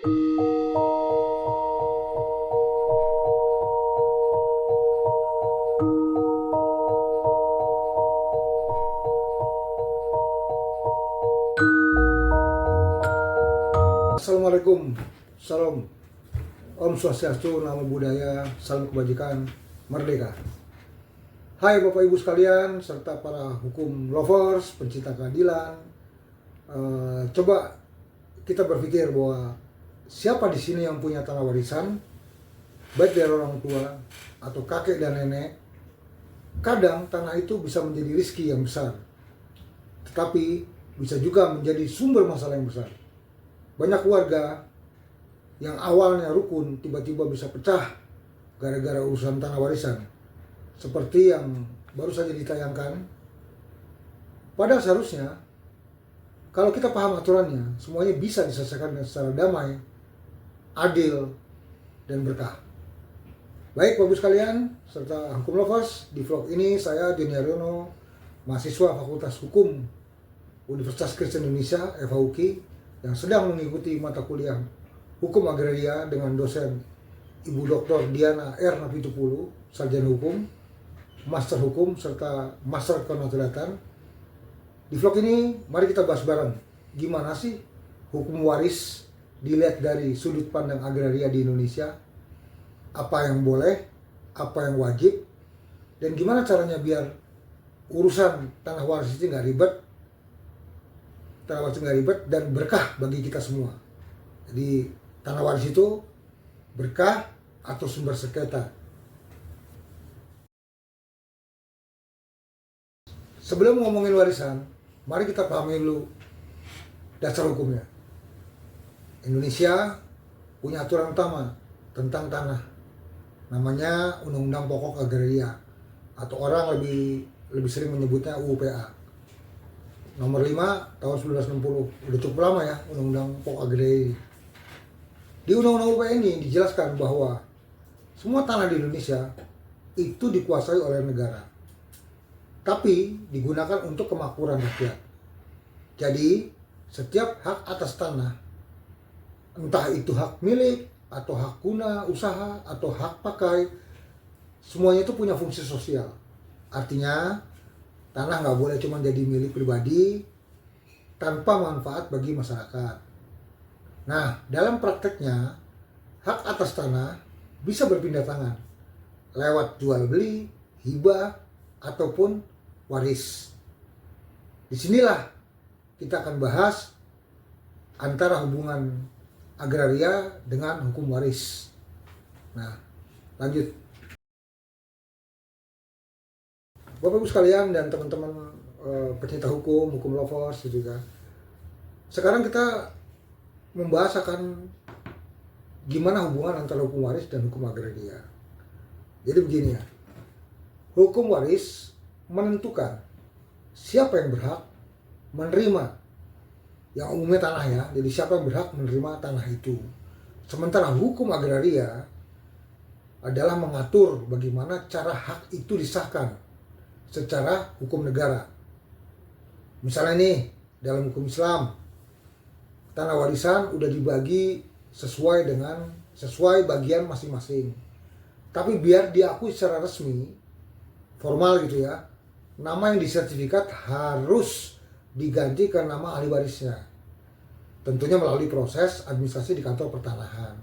Assalamualaikum, salam, Om Swastiastu, Namo Buddhaya, salam kebajikan, merdeka. Hai Bapak Ibu sekalian, serta para hukum lovers, pencinta keadilan. Coba kita berpikir bahwa siapa di sini yang punya tanah warisan, baik dari orang tua atau kakek dan nenek. Kadang tanah itu bisa menjadi rezeki yang besar, tetapi bisa juga menjadi sumber masalah yang besar. Banyak keluarga yang awalnya rukun tiba-tiba bisa pecah gara-gara urusan tanah warisan. Seperti yang baru saja ditayangkan. Padahal seharusnya kalau kita paham aturannya, semuanya bisa diselesaikan secara damai, adil, dan berkah. Baik Bapak Ibu sekalian, serta hukum lovers, di vlog ini saya Joni Haryono, mahasiswa Fakultas Hukum Universitas Kristen Indonesia (FHUKI), yang sedang mengikuti mata kuliah Hukum Agraria dengan dosen Ibu Dr. Diana R. Napitupulu, sarjana hukum, master hukum, serta master kenaturatan. Di vlog ini, mari kita bahas bareng, gimana sih hukum waris dilihat dari sudut pandang agraria di Indonesia, apa yang boleh, apa yang wajib, dan gimana caranya biar urusan tanah waris itu nggak ribet, dan berkah bagi kita semua. Jadi tanah waris itu berkah atau sumber sengketa. Sebelum ngomongin warisan, mari kita pahami dulu dasar hukumnya. Indonesia punya aturan utama tentang tanah, namanya Undang-Undang Pokok Agraria, atau orang lebih sering menyebutnya UUPA. Nomor 5 tahun 1960, udah cukup lama ya Undang-Undang Pokok Agraria. Di Undang-Undang UUPA ini dijelaskan bahwa semua tanah di Indonesia itu dikuasai oleh negara, tapi digunakan untuk kemakmuran rakyat. Jadi setiap hak atas tanah, entah itu hak milik atau hak guna usaha atau hak pakai, semuanya itu punya fungsi sosial. Artinya tanah nggak boleh cuma jadi milik pribadi tanpa manfaat bagi masyarakat. Nah, dalam prakteknya, hak atas tanah bisa berpindah tangan lewat jual beli, hibah, ataupun waris. Disinilah kita akan bahas antara hubungan agraria dengan hukum waris. Nah, lanjut. Bapak Ibu sekalian dan teman-teman pencinta hukum lovers juga. Sekarang kita membahas akan gimana hubungan antara hukum waris dan hukum agraria. Jadi begini ya. Hukum waris menentukan siapa yang berhak menerima, yang umumnya tanah ya. Jadi siapa yang berhak menerima tanah itu. Sementara hukum agraria adalah mengatur bagaimana cara hak itu disahkan secara hukum negara. Misalnya nih, dalam hukum Islam, tanah warisan udah dibagi sesuai bagian masing-masing. Tapi biar diakui secara resmi, formal gitu ya, nama yang disertifikat harus diganti ke nama ahli warisnya. Tentunya melalui proses administrasi di kantor pertanahan.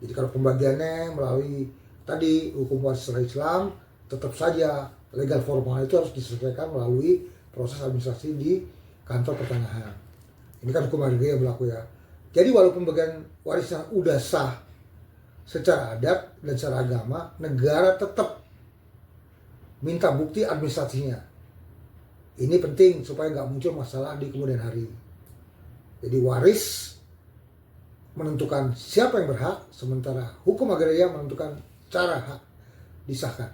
Jadi kalau pembagiannya melalui tadi hukum waris secara Islam, tetap saja legal formal itu harus diselesaikan melalui proses administrasi di kantor pertanahan. Ini kan hukum agraria yang berlaku ya. Jadi walaupun bagian warisnya udah sah secara adat dan secara agama, negara tetap minta bukti administrasinya. Ini penting supaya nggak muncul masalah di kemudian hari. Jadi waris menentukan siapa yang berhak, sementara hukum agraria menentukan cara hak disahkan.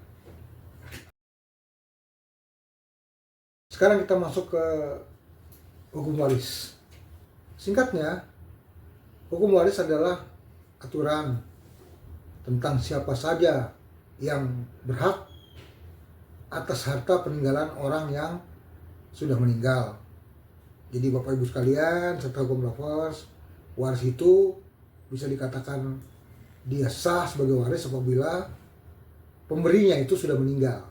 Sekarang kita masuk ke hukum waris. Singkatnya, hukum waris adalah aturan tentang siapa saja yang berhak atas harta peninggalan orang yang sudah meninggal. Jadi Bapak Ibu sekalian, serta hukum lovers, waris itu bisa dikatakan dia sah sebagai waris apabila pemberinya itu sudah meninggal.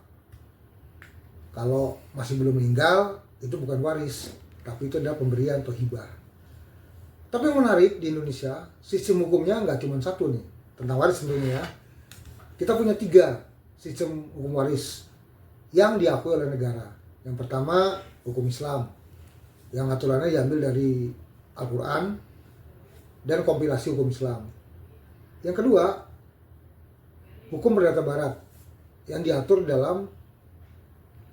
Kalau masih belum meninggal, itu bukan waris, tapi itu adalah pemberian atau hibah. Tapi yang menarik di Indonesia, sistem hukumnya nggak cuma satu nih, tentang waris tentunya ya. Kita punya 3 sistem hukum waris yang diakui oleh negara. Yang pertama, hukum Islam, yang aturannya diambil dari Al-Quran dan kompilasi hukum Islam. Yang kedua, hukum perdata barat, yang diatur dalam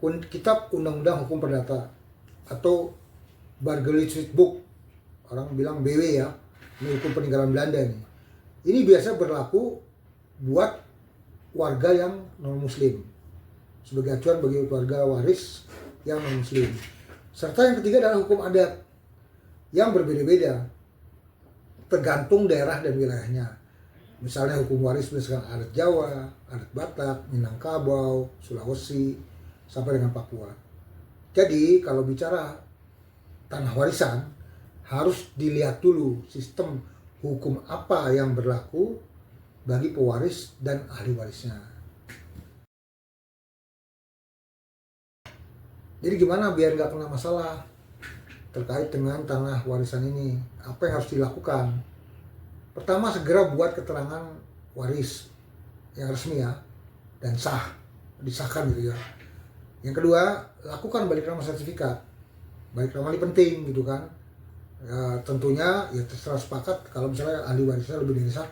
Kitab Undang-Undang Hukum Perdata atau Burgerlijk Book, orang bilang BW ya, ini hukum peninggalan Belanda nih. Ini biasa berlaku buat warga yang non-muslim, sebagai acuan bagi warga waris yang non-muslim. Serta yang ketiga adalah hukum adat yang berbeda-beda tergantung daerah dan wilayahnya. Misalnya hukum waris berdasarkan adat Jawa, adat Batak, Minangkabau, Sulawesi, sampai dengan Papua. Jadi kalau bicara tanah warisan, harus dilihat dulu sistem hukum apa yang berlaku bagi pewaris dan ahli warisnya. Jadi gimana biar nggak kena masalah terkait dengan tanah warisan ini? Apa yang harus dilakukan? Pertama, segera buat keterangan waris yang resmi ya, dan sah, disahkan gitu ya. Yang kedua, lakukan balik nama sertifikat. Balik nama ini penting gitu kan. Ya, tentunya ya terserah sepakat kalau misalnya ahli warisnya lebih dari 1.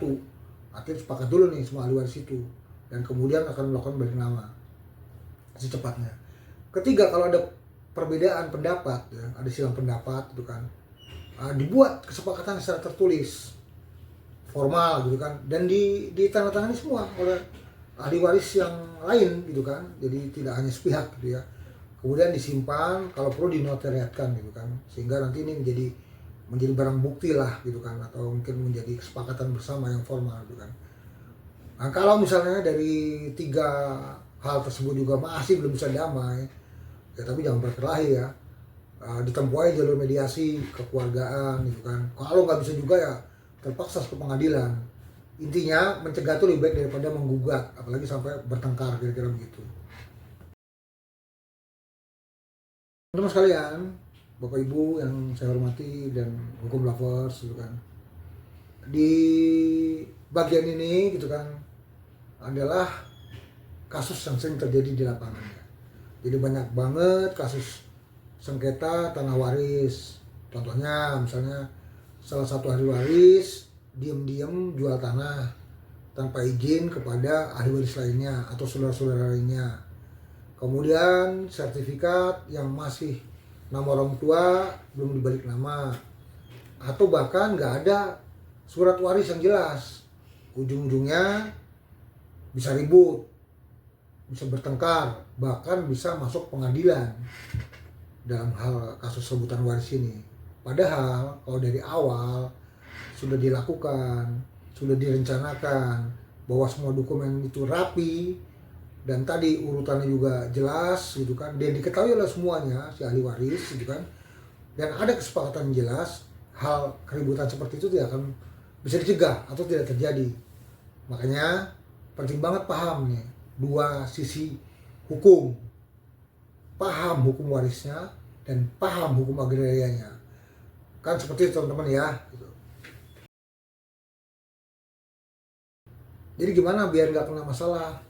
Artinya sepakat dulu nih semua ahli waris itu. Dan kemudian akan melakukan balik nama secepatnya. Ketiga, kalau ada perbedaan pendapat, ya, ada silang pendapat gitu kan, dibuat kesepakatan secara tertulis, formal gitu kan, dan ditandatangani semua oleh ahli waris yang lain gitu kan, jadi tidak hanya sepihak gitu ya. Kemudian disimpan, kalau perlu dinotariatkan gitu kan, sehingga nanti ini menjadi barang bukti lah gitu kan, atau mungkin menjadi kesepakatan bersama yang formal gitu kan. Nah, kalau misalnya dari 3 hal tersebut juga masih belum bisa damai, ya tapi jangan berkelahi ya, ditempuh aja jalur mediasi kekeluargaan gitu kan. Kalau nggak bisa juga ya terpaksa ke pengadilan. Intinya mencegah itu lebih baik daripada menggugat, apalagi sampai bertengkar, kira-kira begitu. Teman-teman sekalian, Bapak Ibu yang saya hormati dan hukum lovers gitu kan, di bagian ini gitu kan adalah kasus yang sering terjadi di lapangan. Jadi banyak banget kasus sengketa tanah waris. Contohnya misalnya salah satu ahli waris diam-diam jual tanah tanpa izin kepada ahli waris lainnya atau saudara-saudara lainnya. Kemudian sertifikat yang masih nama orang tua belum dibalik nama, atau bahkan nggak ada surat waris yang jelas. Ujung-ujungnya bisa ribut, bisa bertengkar, bahkan bisa masuk pengadilan dalam hal kasus rebutan waris ini. Padahal kalau dari awal sudah dilakukan, sudah direncanakan bahwa semua dokumen itu rapi dan tadi urutannya juga jelas gitu kan, dan diketahui oleh semuanya si ahli waris gitu kan, dan ada kesepakatan jelas, hal keributan seperti itu tidak akan bisa dicegah atau tidak terjadi. Makanya penting banget paham nih 2 sisi hukum, paham hukum warisnya dan paham hukum agrarianya, kan seperti itu teman-teman ya gitu. Jadi gimana biar nggak kena masalah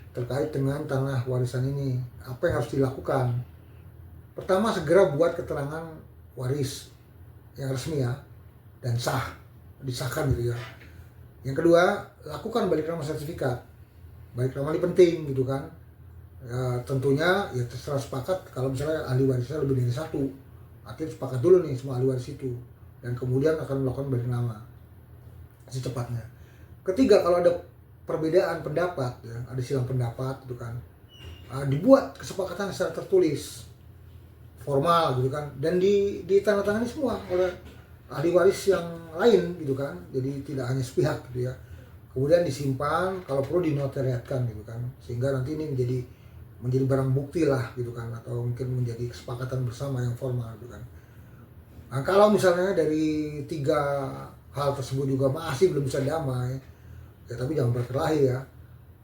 terkait dengan tanah warisan ini? Apa yang harus dilakukan? Pertama, segera buat keterangan waris yang resmi ya, dan sah, disahkan gitu ya. Yang kedua, lakukan balik nama sertifikat. Balik nama ini penting gitu kan. Ya, tentunya ya terserah sepakat kalau misalnya ahli warisnya lebih dari 1. Artinya sepakat dulu nih semua ahli waris itu, dan kemudian akan melakukan balik nama secepatnya. Ketiga, kalau ada perbedaan pendapat, ya, ada silang pendapat gitu kan, dibuat kesepakatan secara tertulis, formal gitu kan, dan ditandatangani semua oleh ahli waris yang lain gitu kan, jadi tidak hanya sepihak gitu ya. Kemudian disimpan, kalau perlu dinotariatkan gitu kan, sehingga nanti ini menjadi barang bukti lah gitu kan, atau mungkin menjadi kesepakatan bersama yang formal gitu kan. Nah, kalau misalnya dari 3 hal tersebut juga masih belum bisa damai, ya tapi jangan berkelahi ya.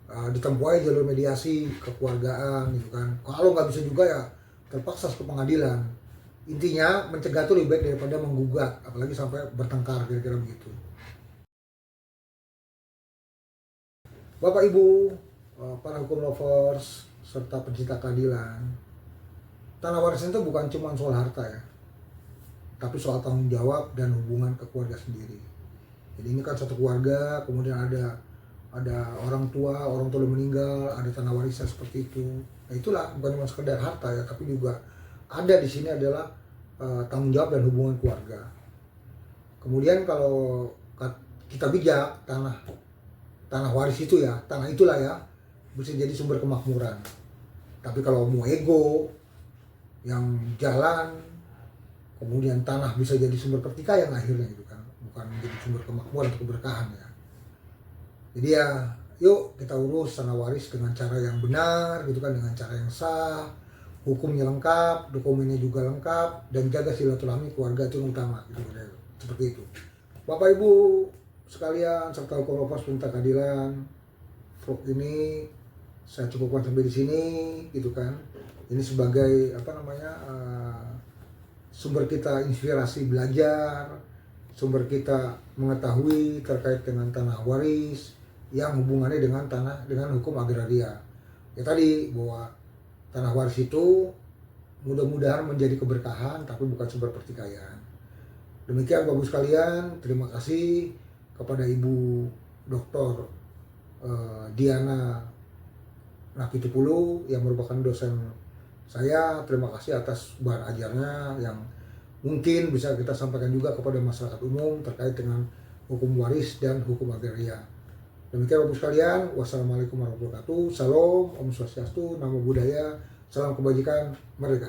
Ditempuh aja jalur mediasi kekeluargaan gitu kan. Kalau nggak bisa juga ya terpaksa ke pengadilan. Intinya mencegah itu lebih baik daripada menggugat, apalagi sampai bertengkar, kira-kira begitu. Bapak Ibu, para hukum lovers serta pencinta keadilan, tanah warisan itu bukan cuma soal harta ya, tapi soal tanggung jawab dan hubungan ke keluarga sendiri. Jadi ini kan satu keluarga, kemudian ada orang tua yang meninggal, ada tanah warisan seperti itu. Nah itulah bukan cuma sekedar harta ya, tapi juga ada di sini adalah tanggung jawab dan hubungan keluarga. Kemudian kalau kita bijak, tanah waris itu ya, tanah itulah ya bisa jadi sumber kemakmuran. Tapi kalau mau ego yang jalan, kemudian tanah bisa jadi sumber pertikaian akhirnya gitu kan, bukan menjadi sumber kemakmuran atau keberkahan ya. Jadi ya yuk kita urus tanah waris dengan cara yang benar gitu kan, dengan cara yang sah, hukumnya lengkap, dokumennya juga lengkap, dan jaga silaturahmi keluarga itu yang utama gitu, seperti itu. Bapak Ibu sekalian serta hukum lovers pencinta keadilan, vlog ini saya cukupkan sampai di sini gitu kan. Ini sebagai sumber kita inspirasi belajar, sumber kita mengetahui terkait dengan tanah waris yang hubungannya dengan hukum agraria. Ya tadi bahwa tanah waris itu mudah-mudahan menjadi keberkahan tapi bukan sumber pertikaian. Demikian Bapak sekalian, terima kasih kepada Ibu Dr. Diana Napitupulu yang merupakan dosen saya. Terima kasih atas bahan ajarnya yang mungkin bisa kita sampaikan juga kepada masyarakat umum terkait dengan hukum waris dan hukum agraria. Demikian Bapak sekalian, wassalamualaikum warahmatullahi wabarakatuh. Salam, Om Swastiastu, Namo Buddhaya, salam kebajikan, merdeka.